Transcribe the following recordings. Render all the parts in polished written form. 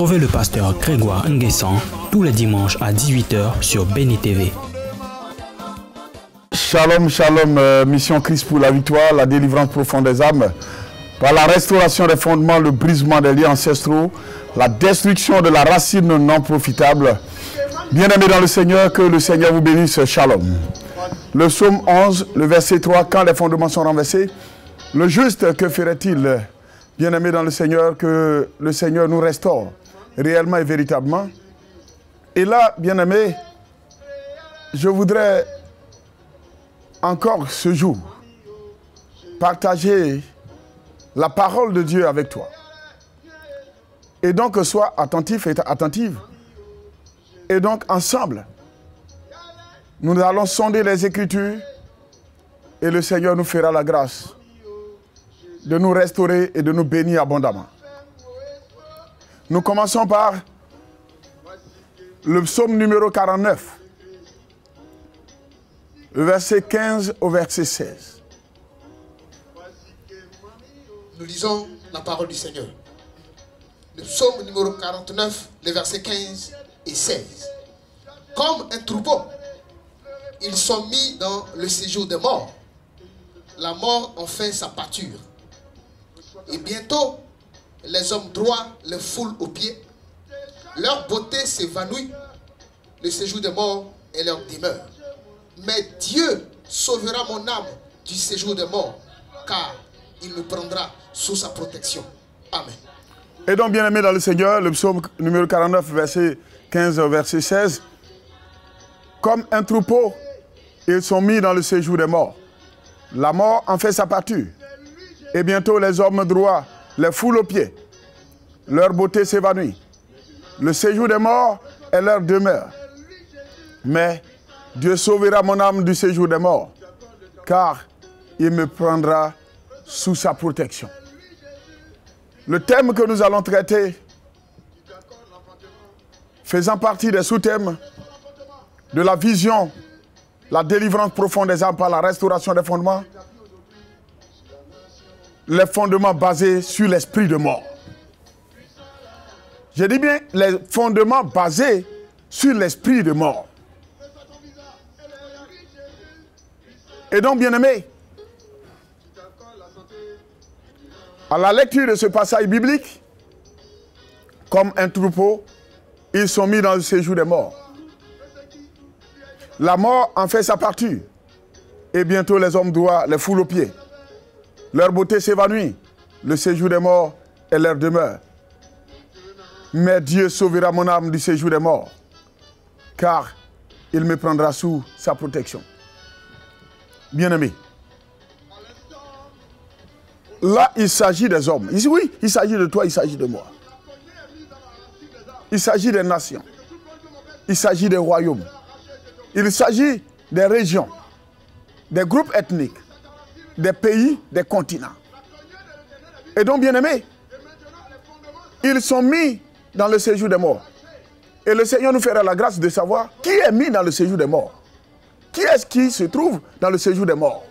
Retrouvez le pasteur Grégoire Nguessan tous les dimanches à 18 h sur Béni TV. Shalom, shalom, mission Christ pour la victoire, la délivrance profonde des âmes, par la restauration des fondements, le brisement des liens ancestraux, la destruction de la racine non profitable. Bien-aimés dans le Seigneur, que le Seigneur vous bénisse, shalom. Le psaume 11, le verset 3, quand les fondements sont renversés, le juste, que ferait-il? Bien-aimés dans le Seigneur, que le Seigneur nous restaure réellement et véritablement. Et là, bien-aimés, je voudrais encore ce jour partager la parole de Dieu avec toi. Et donc, sois attentif et attentive. Et donc, ensemble, nous allons sonder les Écritures et le Seigneur nous fera la grâce de nous restaurer et de nous bénir abondamment. Nous commençons par le psaume numéro 49, le verset 15 au verset 16. Nous lisons la parole du Seigneur. Le psaume numéro 49, les versets 15 et 16. Comme un troupeau, ils sont mis dans le séjour des morts. La mort en fait sa pâture. Et bientôt, les hommes droits les foulent aux pieds. Leur beauté s'évanouit. Le séjour des morts est leur demeure. Mais Dieu sauvera mon âme du séjour des morts, car il me prendra sous sa protection. Amen. Et donc, bien-aimés dans le Seigneur, le psaume numéro 49, verset 15 au verset 16. Comme un troupeau, ils sont mis dans le séjour des morts. La mort en fait sa pâture. Et bientôt les hommes droits les foulent aux pieds. Leur beauté s'évanouit. Le séjour des morts est leur demeure. Mais Dieu sauvera mon âme du séjour des morts, car il me prendra sous sa protection. Le thème que nous allons traiter, faisant partie des sous-thèmes de la vision, la délivrance profonde des âmes par la restauration des fondements, les fondements basés sur l'esprit de mort. Je dis bien les fondements basés sur l'esprit de mort. Et donc, bien-aimés, à la lecture de ce passage biblique, comme un troupeau, ils sont mis dans le séjour des morts. La mort en fait sa partie. Et bientôt les hommes droits les foulent aux pieds. Leur beauté s'évanouit. Le séjour des morts est leur demeure. Mais Dieu sauvera mon âme du séjour des morts, car il me prendra sous sa protection. Bien-aimés, là, il s'agit des hommes. Ici, oui, il s'agit de toi, il s'agit de moi. Il s'agit des nations. Il s'agit des royaumes. Il s'agit des régions, des groupes ethniques, des pays, des continents. Et donc, bien-aimés, ils sont mis dans le séjour des morts. Et le Seigneur nous fera la grâce de savoir qui est mis dans le séjour des morts. Qui est-ce qui se trouve dans le séjour des morts?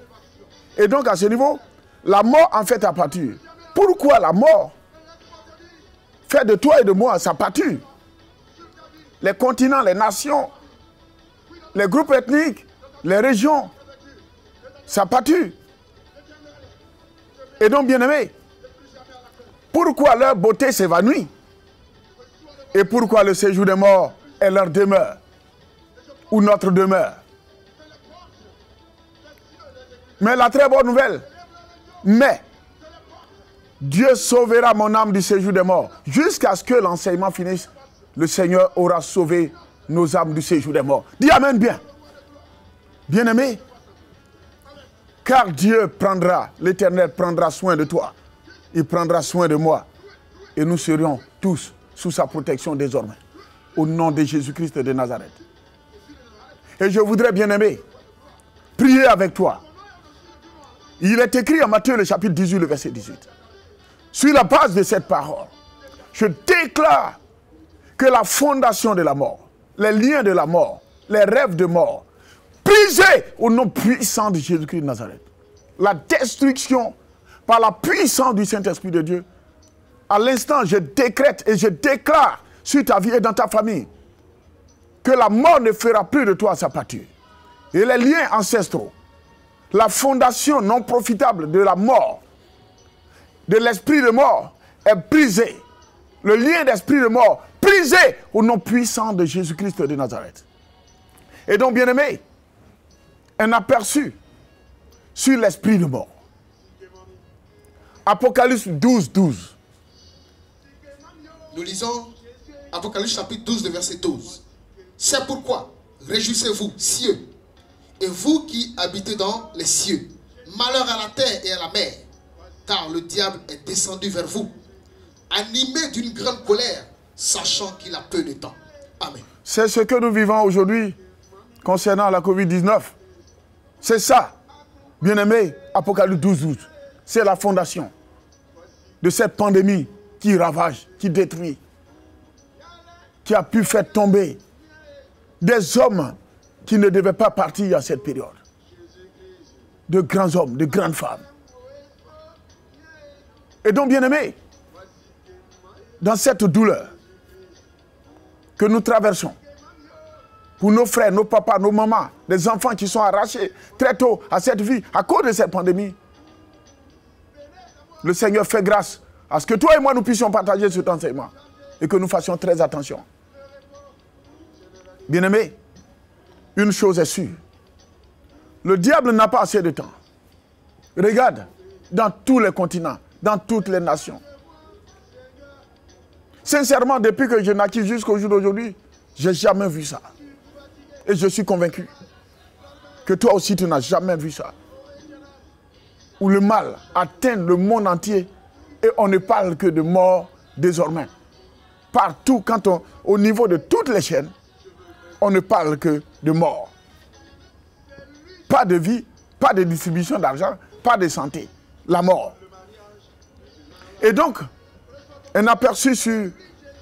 Et donc, à ce niveau, la mort en fait sa pâture. Pourquoi la mort fait de toi et de moi sa pâture? Les continents, les nations, les groupes ethniques, les régions, sa pâture. Et donc, bien-aimés, pourquoi leur beauté s'évanouit? Et pourquoi le séjour des morts est leur demeure? Ou notre demeure? Mais la très bonne nouvelle, mais Dieu sauvera mon âme du séjour des morts. Jusqu'à ce que l'enseignement finisse, le Seigneur aura sauvé nos âmes du séjour des morts. Dis Amen bien. Bien-aimé, car Dieu prendra, l'Éternel prendra soin de toi. Il prendra soin de moi. Et nous serions tous sous sa protection désormais. Au nom de Jésus-Christ de Nazareth. Et je voudrais, bien-aimé, prier avec toi. Il est écrit en Matthieu, le chapitre 18, le verset 18. Sur la base de cette parole, je déclare que la fondation de la mort, les liens de la mort, les rêves de mort, brisés au nom puissant de Jésus-Christ de Nazareth. La destruction par la puissance du Saint-Esprit de Dieu. À l'instant, je décrète et je déclare sur ta vie et dans ta famille. Que la mort ne fera plus de toi sa pâture. Et les liens ancestraux, la fondation non profitable de la mort, de l'esprit de mort, est brisée. Le lien d'esprit de mort, brisé au nom puissant de Jésus-Christ de Nazareth. Et donc, bien-aimé, un aperçu sur l'esprit de mort. Apocalypse 12, 12. Nous lisons Apocalypse chapitre 12, le verset 12. C'est pourquoi, réjouissez-vous, cieux, et vous qui habitez dans les cieux. Malheur à la terre et à la mer, car le diable est descendu vers vous, animé d'une grande colère, sachant qu'il a peu de temps. Amen. C'est ce que nous vivons aujourd'hui concernant la COVID-19. C'est ça, bien-aimé, Apocalypse 12, 12. C'est la fondation de cette pandémie qui ravage, qui détruit, qui a pu faire tomber des hommes qui ne devaient pas partir à cette période. De grands hommes, de grandes femmes. Et donc, bien-aimés, dans cette douleur que nous traversons, pour nos frères, nos papas, nos mamans, les enfants qui sont arrachés très tôt à cette vie à cause de cette pandémie, le Seigneur fait grâce à ce que toi et moi nous puissions partager cet enseignement et que nous fassions très attention. Bien-aimés, une chose est sûre, le diable n'a pas assez de temps. Regarde, dans tous les continents, dans toutes les nations. Sincèrement, depuis que je naquis jusqu'au jour d'aujourd'hui, je n'ai jamais vu ça. Et je suis convaincu que toi aussi tu n'as jamais vu ça. Où le mal atteint le monde entier et on ne parle que de mort désormais. Partout, au niveau de toutes les chaînes, on ne parle que de mort. Pas de vie, pas de distribution d'argent, pas de santé. La mort. Et donc, un aperçu sur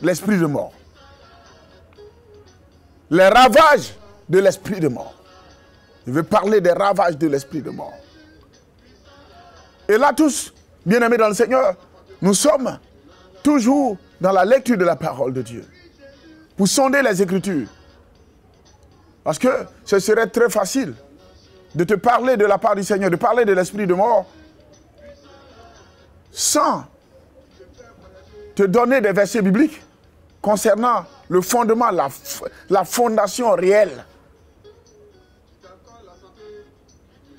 l'esprit de mort. Les ravages de l'esprit de mort. Je vais parler des ravages de l'esprit de mort. Et là, tous, bien-aimés dans le Seigneur, nous sommes toujours dans la lecture de la parole de Dieu. Pour sonder les Écritures. Parce que ce serait très facile de te parler de la part du Seigneur, de parler de l'esprit de mort, sans te donner des versets bibliques concernant le fondement, la fondation réelle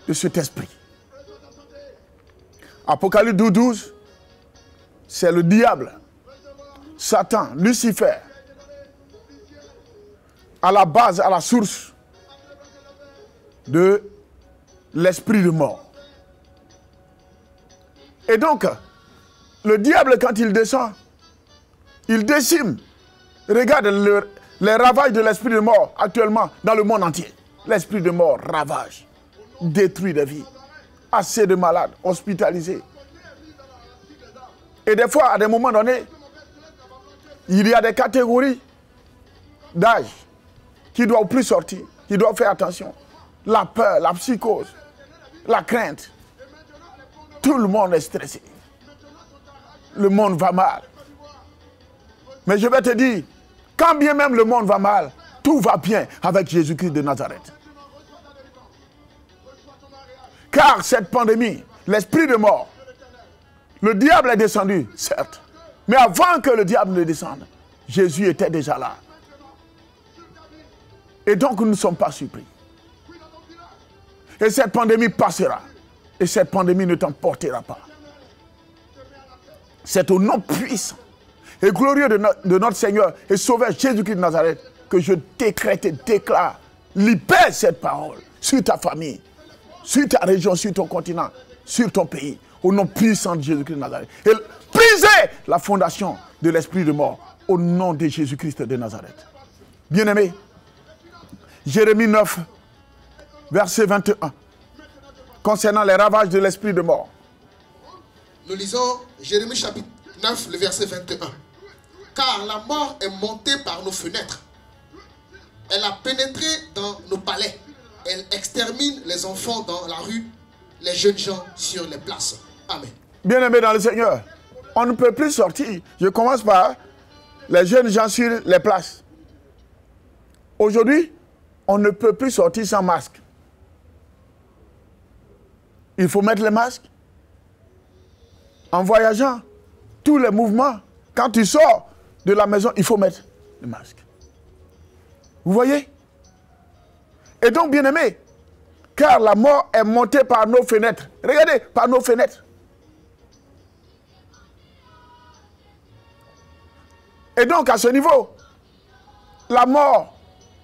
de cet esprit. Apocalypse 12, 12, c'est le diable, Satan, Lucifer, à la base, à la source de l'esprit de mort. Et donc, le diable, quand il descend, il décime. Regarde les ravages de l'esprit de mort actuellement dans le monde entier. L'esprit de mort ravage, détruit des vies. Assez de malades, hospitalisés. Et des fois, à des moments donnés, il y a des catégories d'âge qui ne doivent plus sortir, qui doivent faire attention. La peur, la psychose, la crainte. Tout le monde est stressé. Le monde va mal. Mais je vais te dire, quand bien même le monde va mal, tout va bien avec Jésus-Christ de Nazareth. Car cette pandémie, l'esprit de mort, le diable est descendu, certes. Mais avant que le diable ne descende, Jésus était déjà là. Et donc nous ne sommes pas surpris. Et cette pandémie passera. Et cette pandémie ne t'emportera pas. C'est au nom puissant et glorieux de notre Seigneur et Sauveur Jésus-Christ de Nazareth que je décrète et déclare, libère cette parole sur ta famille, sur ta région, sur ton continent, sur ton pays, au nom puissant de Jésus-Christ de Nazareth. Et brisez la fondation de l'esprit de mort au nom de Jésus-Christ de Nazareth. Bien-aimés, Jérémie 9, verset 21, concernant les ravages de l'esprit de mort. Nous lisons Jérémie chapitre 9, le verset 21. Car la mort est montée par nos fenêtres. Elle a pénétré dans nos palais. Elle extermine les enfants dans la rue, les jeunes gens sur les places. Amen. Bien-aimés dans le Seigneur, on ne peut plus sortir. Je commence par les jeunes gens sur les places. Aujourd'hui, on ne peut plus sortir sans masque. Il faut mettre les masques. En voyageant, tous les mouvements, quand tu sors de la maison, il faut mettre le masque. Vous voyez? Et donc, bien-aimés, car la mort est montée par nos fenêtres. Regardez, par nos fenêtres. Et donc, à ce niveau, la mort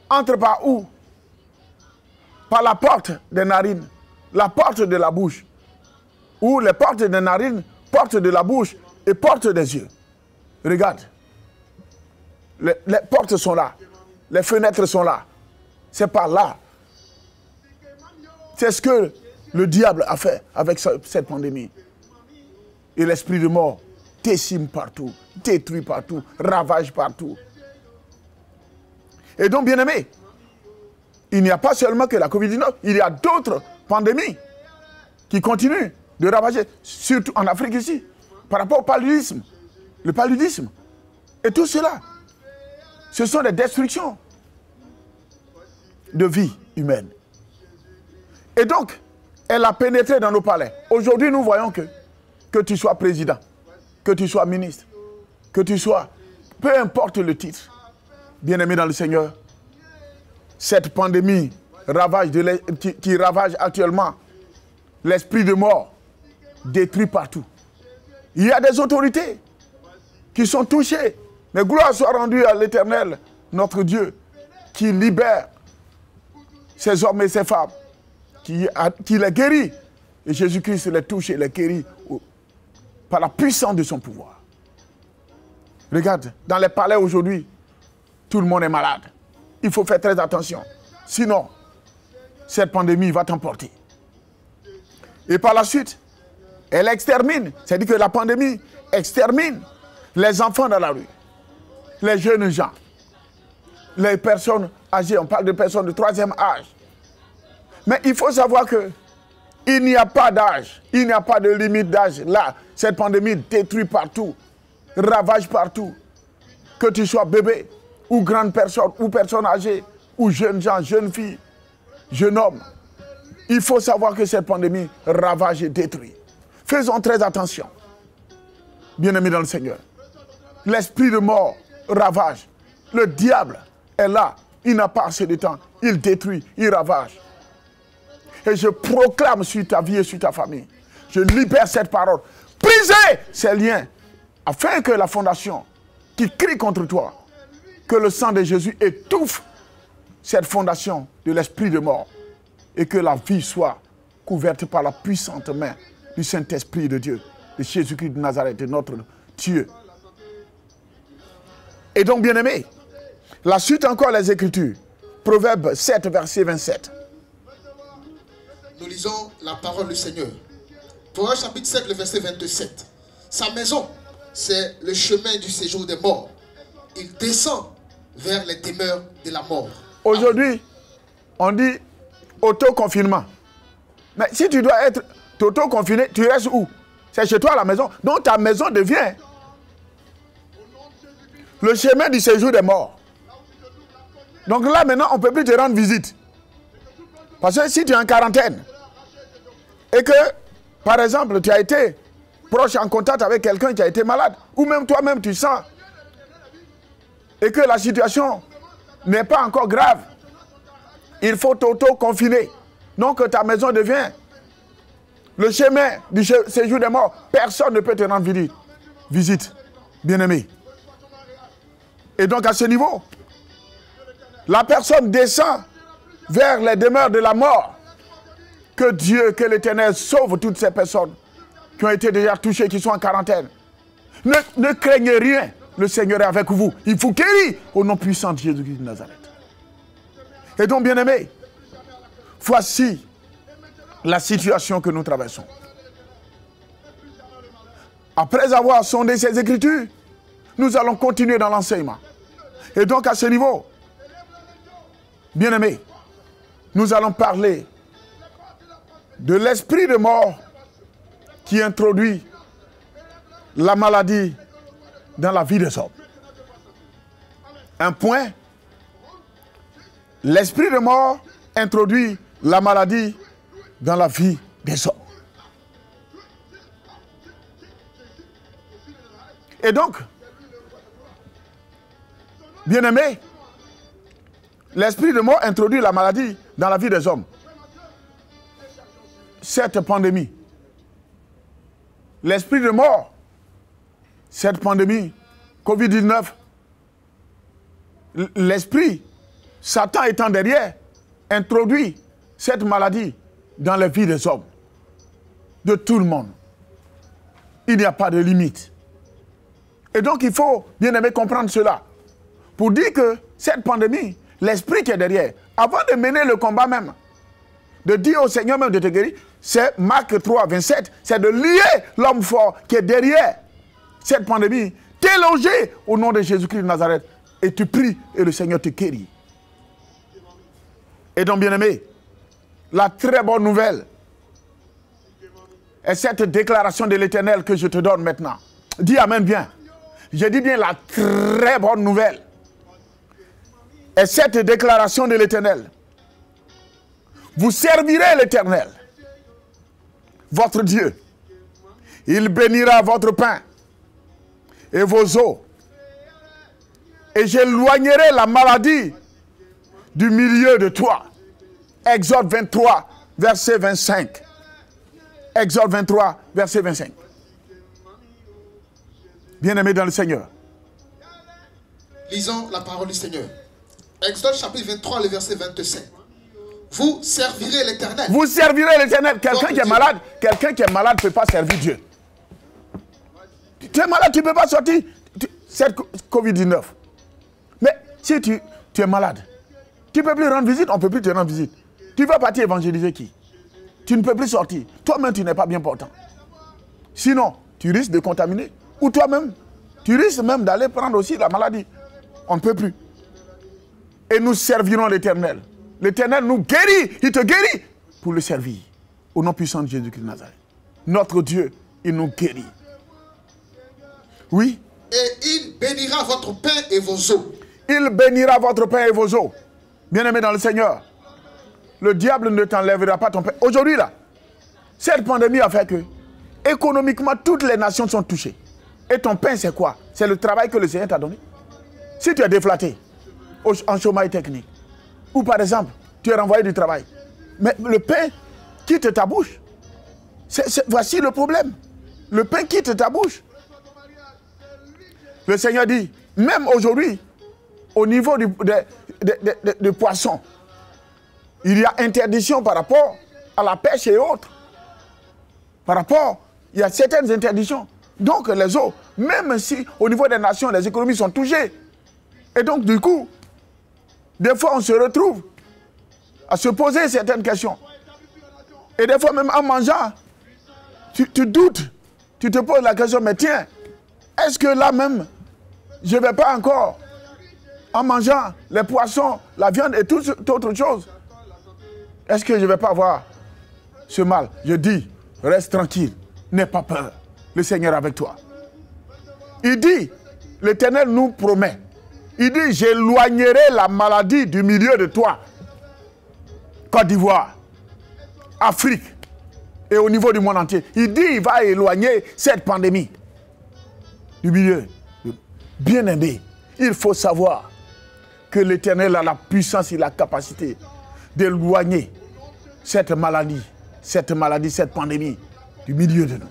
entre par où? Par la porte des narines, la porte de la bouche. Ou les portes des narines, porte de la bouche et porte des yeux. Regarde. Les portes sont là. Les fenêtres sont là. C'est par là. C'est ce que le diable a fait avec cette pandémie. Et l'esprit de mort décime partout, détruit partout, ravage partout. Et donc, bien-aimés, il n'y a pas seulement que la Covid-19, il y a d'autres pandémies qui continuent de ravager, surtout en Afrique ici, par rapport au paludisme. Le paludisme. Et tout cela, ce sont des destructions de vie humaine. Et donc, elle a pénétré dans nos palais. Aujourd'hui, nous voyons que tu sois président, que tu sois ministre, que tu sois, peu importe le titre, bien-aimé dans le Seigneur, cette pandémie qui ravage actuellement l'esprit de mort, détruit partout. Il y a des autorités qui sont touchées. Mais gloire soit rendue à l'Éternel, notre Dieu, qui libère ces hommes et ces femmes, qui les guérit. Et Jésus-Christ les touche et les guérit par la puissance de son pouvoir. Regarde, dans les palais aujourd'hui, tout le monde est malade. Il faut faire très attention. Sinon, cette pandémie va t'emporter. Et par la suite, elle extermine. C'est-à-dire que la pandémie extermine les enfants dans la rue, les jeunes gens, les personnes âgées. On parle de personnes de 3e âge. Mais il faut savoir qu'il n'y a pas d'âge, il n'y a pas de limite d'âge. Là, cette pandémie détruit partout, ravage partout. Que tu sois bébé, ou grande personne, ou personne âgée, ou jeunes gens, jeunes filles, jeunes hommes. Il faut savoir que cette pandémie ravage et détruit. Faisons très attention, bien-aimés dans le Seigneur. L'esprit de mort ravage. Le diable est là. Il n'a pas assez de temps. Il détruit, il ravage. Et je proclame sur ta vie et sur ta famille. Je libère cette parole. Brisez ces liens. Afin que la fondation qui crie contre toi, que le sang de Jésus étouffe cette fondation de l'esprit de mort. Et que la vie soit couverte par la puissante main du Saint-Esprit de Dieu, de Jésus-Christ de Nazareth, de notre Dieu. Et donc, bien-aimés, la suite encore les Écritures. Proverbe 7, verset 27. Nous lisons la parole du Seigneur. Proverbe chapitre 7, le verset 27. Sa maison, c'est le chemin du séjour des morts. Il descend vers les demeures de la mort. Aujourd'hui, on dit auto-confinement. Mais si tu dois être auto-confiné, tu restes où? C'est chez toi à la maison. Donc ta maison devient le chemin du séjour des morts. Donc là maintenant, on ne peut plus te rendre visite. Parce que si tu es en quarantaine et que, par exemple, tu as été proche en contact avec quelqu'un qui a été malade, ou même toi-même tu sens, et que la situation n'est pas encore grave, il faut t'auto-confiner. Donc ta maison devient le chemin du séjour des morts. Personne ne peut te rendre visite, bien-aimé. Et donc à ce niveau, la personne descend vers les demeures de la mort. Que Dieu, que l'Éternel sauve toutes ces personnes qui ont été déjà touchées, qui sont en quarantaine. Ne craignez rien, le Seigneur est avec vous. Il vous guérit au nom puissant de Jésus-Christ de Nazareth. Et donc, bien-aimés, voici la situation que nous traversons. Après avoir sondé ces Écritures, nous allons continuer dans l'enseignement. Et donc, à ce niveau, bien-aimés, nous allons parler de l'esprit de mort qui introduit la maladie dans la vie des hommes. Un point. L'esprit de mort introduit la maladie dans la vie des hommes. Et donc, bien-aimés, l'esprit de mort introduit la maladie dans la vie des hommes. Cette pandémie, l'esprit de mort, cette pandémie, Covid-19, l'esprit, Satan étant derrière, introduit cette maladie dans la vie des hommes, de tout le monde. Il n'y a pas de limite. Et donc il faut, bien aimé, comprendre cela. Pour dire que cette pandémie, l'esprit qui est derrière, avant de mener le combat même, de dire au Seigneur même de te guérir, c'est Marc 3, 27, c'est de lier l'homme fort qui est derrière cette pandémie, t'éloger au nom de Jésus-Christ de Nazareth, et tu pries et le Seigneur te guérit. Et donc, bien-aimé, la très bonne nouvelle est cette déclaration de l'Éternel que je te donne maintenant. Dis amen bien. Je dis bien la très bonne nouvelle est cette déclaration de l'Éternel. Vous servirez l'Éternel, votre Dieu. Il bénira votre pain et vos eaux. Et j'éloignerai la maladie du milieu de toi. Exode 23, verset 25. Exode 23, verset 25. Bien-aimés dans le Seigneur. Lisons la parole du Seigneur. Exode chapitre 23, le verset 25. Vous servirez l'Éternel. Vous servirez l'Éternel. Quelqu'un qui est malade ne peut pas servir Dieu. Tu es malade, tu ne peux pas sortir. Cette Covid-19. Mais si tu es malade, tu ne peux plus rendre visite, on ne peut plus te rendre visite. Tu vas partir évangéliser qui? Tu ne peux plus sortir. Toi-même, tu n'es pas bien portant. Sinon, tu risques de contaminer. Ou toi-même, tu risques même d'aller prendre aussi la maladie. On ne peut plus. Et nous servirons l'Éternel. L'Éternel nous guérit. Il te guérit pour le servir. Au nom puissant de Jésus-Christ de Nazareth. Notre Dieu, il nous guérit. Oui. Et il bénira votre pain et vos eaux. Il bénira votre pain et vos eaux. Bien-aimés dans le Seigneur, le diable ne t'enlèvera pas ton pain. Aujourd'hui, là, cette pandémie a fait que, économiquement, toutes les nations sont touchées. Et ton pain, c'est quoi? C'est le travail que le Seigneur t'a donné. Si tu es déflaté, en chômage technique, ou par exemple, tu es renvoyé du travail, mais le pain quitte ta bouche. Voici le problème. Le pain quitte ta bouche. Le Seigneur dit, même aujourd'hui, au niveau du poisson, il y a interdiction par rapport à la pêche et autres. Il y a certaines interdictions. Donc les eaux, même si au niveau des nations, les économies sont touchées. Et donc du coup, des fois on se retrouve à se poser certaines questions. Et des fois même en mangeant, tu doutes. Tu te poses la question, mais tiens, est-ce que là même, je ne vais pas encore, en mangeant les poissons, la viande et toute autre chose, est-ce que je ne vais pas avoir ce mal? Je dis, reste tranquille, n'aie pas peur. Le Seigneur est avec toi. Il dit, l'Éternel nous promet, il dit, j'éloignerai la maladie du milieu de toi. Côte d'Ivoire, Afrique et au niveau du monde entier. Il dit, il va éloigner cette pandémie du milieu. Bien-aimé, il faut savoir que l'Éternel a la puissance et la capacité d'éloigner cette maladie, cette pandémie du milieu de nous.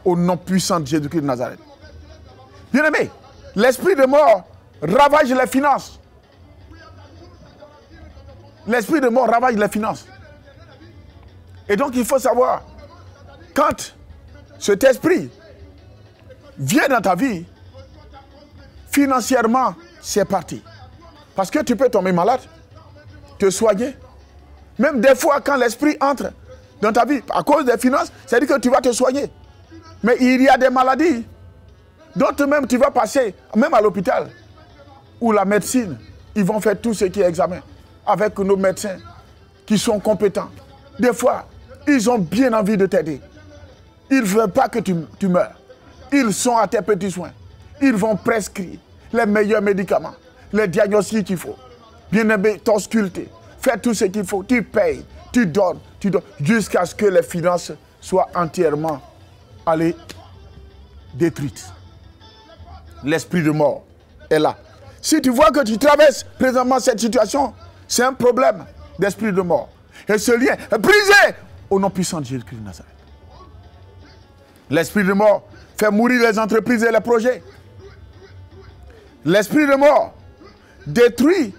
Au nom puissant de Jésus-Christ de Nazareth. Bien-aimé, l'esprit de mort ravage les finances. L'esprit de mort ravage les finances. Et donc il faut savoir, quand cet esprit vient dans ta vie, financièrement, c'est parti. Parce que tu peux tomber malade, te soigner. Même des fois, quand l'esprit entre dans ta vie, à cause des finances, c'est-à-dire que tu vas te soigner. Mais il y a des maladies dont même tu vas passer, même à l'hôpital, où la médecine, ils vont faire tout ce qui est examen, avec nos médecins qui sont compétents. Des fois, ils ont bien envie de t'aider. Ils ne veulent pas que tu meurs. Ils sont à tes petits soins. Ils vont prescrire les meilleurs médicaments, les diagnostics qu'il faut. Bien-aimé, t'ausculter, fais tout ce qu'il faut, tu payes, tu donnes, jusqu'à ce que les finances soient entièrement allées détruites. L'esprit de mort est là. Si tu vois que tu traverses présentement cette situation, c'est un problème d'esprit de mort. Et ce lien est brisé au nom puissant de Jésus-Christ de Nazareth. L'esprit de mort fait mourir les entreprises et les projets. L'esprit de mort détruit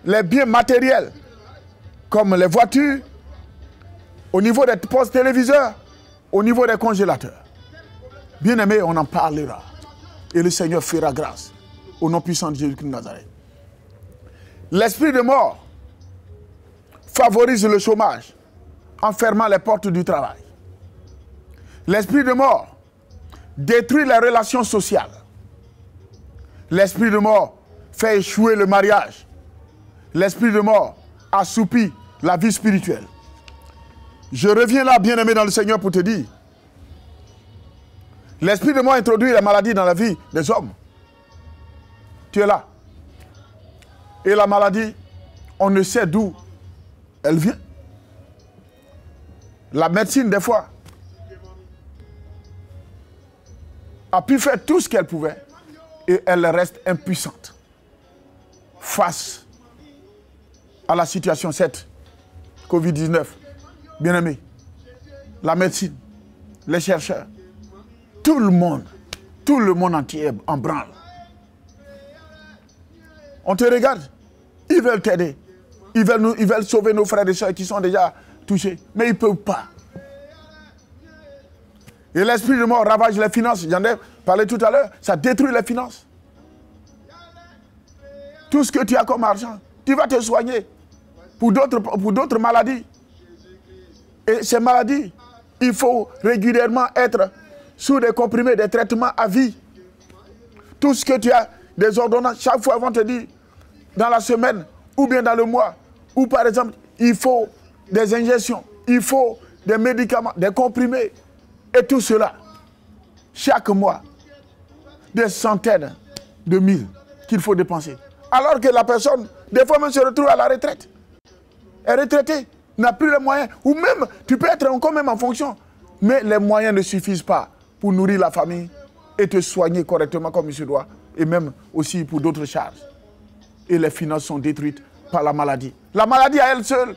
les biens matériels, comme les voitures, au niveau des postes téléviseurs, au niveau des congélateurs. Bien aimé, on en parlera. Et le Seigneur fera grâce. Au nom puissant de Jésus-Christ de Nazareth. L'esprit de mort favorise le chômage en fermant les portes du travail. L'esprit de mort détruit les relations sociales. L'esprit de mort fait échouer le mariage. L'esprit de mort assoupit la vie spirituelle. Je reviens là, bien-aimé dans le Seigneur, pour te dire, l'esprit de mort introduit la maladie dans la vie des hommes. Tu es là. Et la maladie, on ne sait d'où elle vient. La médecine, des fois, a pu faire tout ce qu'elle pouvait et elle reste impuissante face à la situation, cette Covid-19. Bien-aimé, la médecine, les chercheurs, tout le monde entier est en branle. On te regarde, ils veulent t'aider. Ils veulent sauver nos frères et sœurs qui sont déjà touchés. Mais ils ne peuvent pas. Et l'esprit de mort ravage les finances. J'en ai parlé tout à l'heure. Ça détruit les finances. Tout ce que tu as comme argent, tu vas te soigner pour d'autres maladies. Et ces maladies, il faut régulièrement être sous des comprimés, des traitements à vie. Tout ce que tu as, des ordonnances, chaque fois ils vont te dire, dans la semaine, ou bien dans le mois, ou par exemple, il faut des injections, il faut des médicaments, des comprimés, et tout cela, chaque mois, des centaines de mille qu'il faut dépenser. Alors que la personne, des fois même se retrouve à la retraite. Elle est retraitée, n'a plus les moyens, ou même, tu peux être encore même en fonction, mais les moyens ne suffisent pas pour nourrir la famille et te soigner correctement comme il se doit, et même aussi pour d'autres charges. Et les finances sont détruites par la maladie. La maladie à elle seule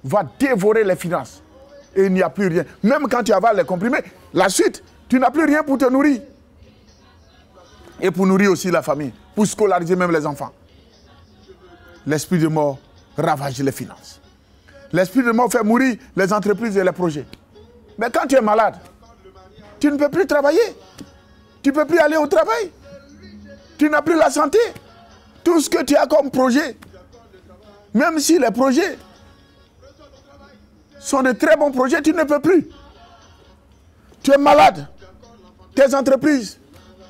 va dévorer les finances. Et il n'y a plus rien. Même quand tu avales les comprimés, la suite, tu n'as plus rien pour te nourrir. Et pour nourrir aussi la famille, pour scolariser même les enfants. L'esprit de mort ravage les finances. L'esprit de mort fait mourir les entreprises et les projets. Mais quand tu es malade, tu ne peux plus travailler. Tu ne peux plus aller au travail. Tu n'as plus la santé. Tout ce que tu as comme projet, même si les projets sont de très bons projets, tu ne peux plus. Tu es malade. Tes entreprises,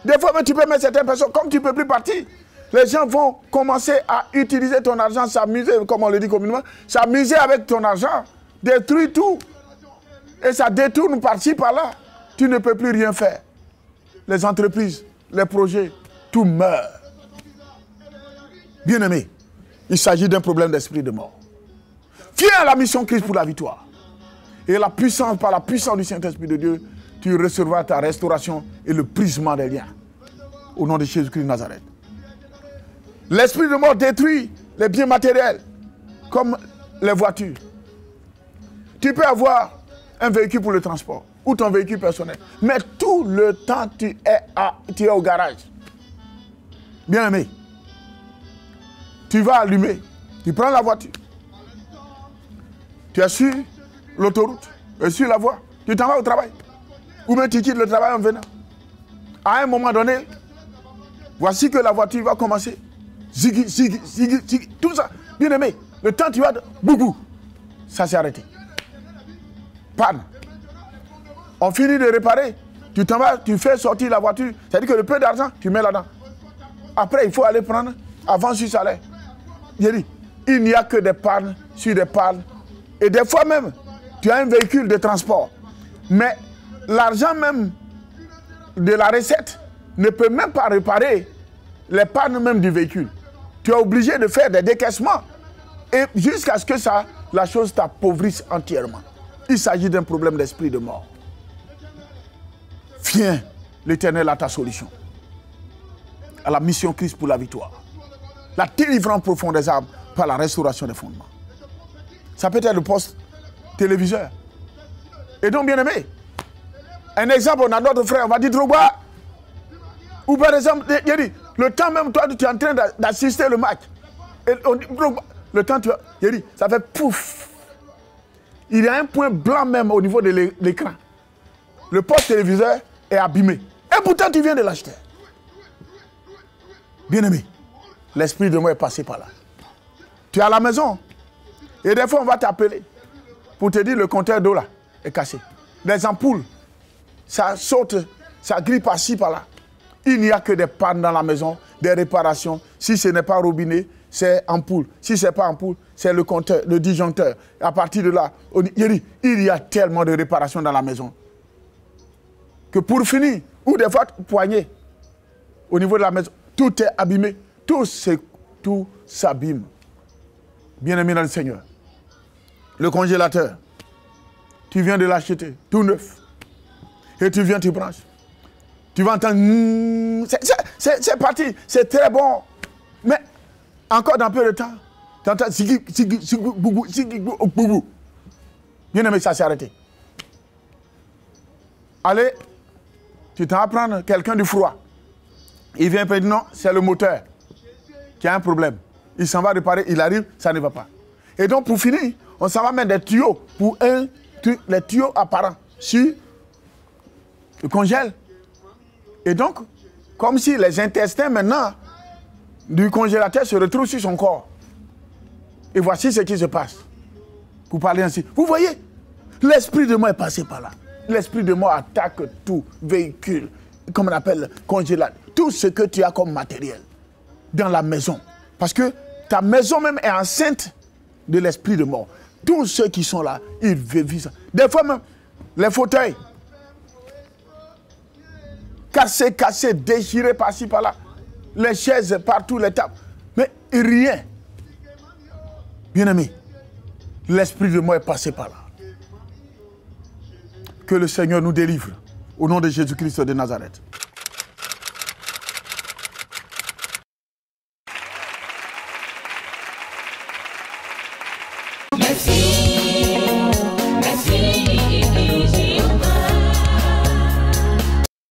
des fois même tu peux mettre certaines personnes, comme tu ne peux plus partir, les gens vont commencer à utiliser ton argent, s'amuser, comme on le dit communément, s'amuser avec ton argent, détruire tout. Et ça détourne par-ci, par-là. Tu ne peux plus rien faire. Les entreprises, les projets, tout meurt. Bien-aimé, il s'agit d'un problème d'esprit de mort. Viens à la mission Christ pour la victoire. Et la puissance, par la puissance du Saint-Esprit de Dieu, tu recevras ta restauration et le brisement des liens. Au nom de Jésus-Christ de Nazareth. L'esprit de mort détruit les biens matériels, comme les voitures. Tu peux avoir un véhicule pour le transport, ou ton véhicule personnel, mais tout le temps tu es au garage. Bien-aimé, tu vas allumer, tu prends la voiture, tu es sur l'autoroute, sur la voie, tu t'en vas au travail, ou même tu quittes le travail en venant. À un moment donné, voici que la voiture va commencer, zigui, zigui, zigui, zigui, tout ça. Bien-aimé, le temps tu vas, boubou, ça s'est arrêté. Panne. On finit de réparer, tu t'en vas, tu fais sortir la voiture, c'est-à-dire que le peu d'argent, tu mets là-dedans. Après, il faut aller prendre, avant sur salaire. J'ai dit, il n'y a que des pannes sur des pannes. Et des fois même, tu as un véhicule de transport. Mais l'argent même de la recette ne peut même pas réparer les pannes même du véhicule. tu es obligé de faire des décaissements. Et jusqu'à ce que la chose t'appauvrisse entièrement. Il s'agit d'un problème d'esprit de mort. Viens, l'Éternel a ta solution. À la mission Christ pour la victoire. La délivrance profonde des âmes par la restauration des fondements. Ça peut être le poste téléviseur. Et donc, bien aimé, un exemple, on a d'autres frères, on va dire Drogba. Ou par exemple, il dit, le temps même, toi, tu es en train d'assister le match. Et on dit, Drogba, le temps, il dit, ça fait pouf. Il y a un point blanc même au niveau de l'écran. Le poste téléviseur est abîmé. Et pourtant, tu viens de l'acheter. Bien aimé, l'esprit de moi est passé par là. Tu es à la maison. Et des fois, on va t'appeler pour te dire le compteur d'eau là est cassé. Les ampoules, ça saute, ça grille par-ci, par-là. Il n'y a que des pannes dans la maison, des réparations. Si ce n'est pas robinet, c'est ampoule. Si ce n'est pas ampoule, c'est le compteur, le disjoncteur. À partir de là, il y a tellement de réparations dans la maison que pour finir, ou des fois, poignée, au niveau de la maison, tout est abîmé. Tout s'abîme. Bien-aimé dans le Seigneur. Le congélateur, tu viens de l'acheter, tout neuf. Et tu viens, tu branches. Tu vas entendre, c'est parti, c'est très bon. Mais encore dans peu de temps, tu entends, bien-aimé, ça s'est arrêté. Allez, tu t'en vas prendre quelqu'un du froid. Il vient et dit non, c'est le moteur qui a un problème. Il s'en va réparer, il arrive, ça ne va pas. Et donc pour finir, on s'en va mettre des tuyaux pour les tuyaux apparents sur le congèle. Et donc, comme si les intestins maintenant du congélateur se retrouvent sur son corps. Et voici ce qui se passe. Pour parler ainsi. Vous voyez, l'esprit de mort est passé par là. L'esprit de mort attaque tout véhicule, comme on appelle congélateur. Tout ce que tu as comme matériel dans la maison. Parce que ta maison même est enceinte de l'esprit de mort. Tous ceux qui sont là, ils vivent ça. Des fois même, les fauteuils, cassés, déchirés par-ci, par-là. Les chaises partout, les tables. Mais rien. Bien-aimé, l'esprit de mort est passé par là. Que le Seigneur nous délivre. Au nom de Jésus-Christ de Nazareth. Merci.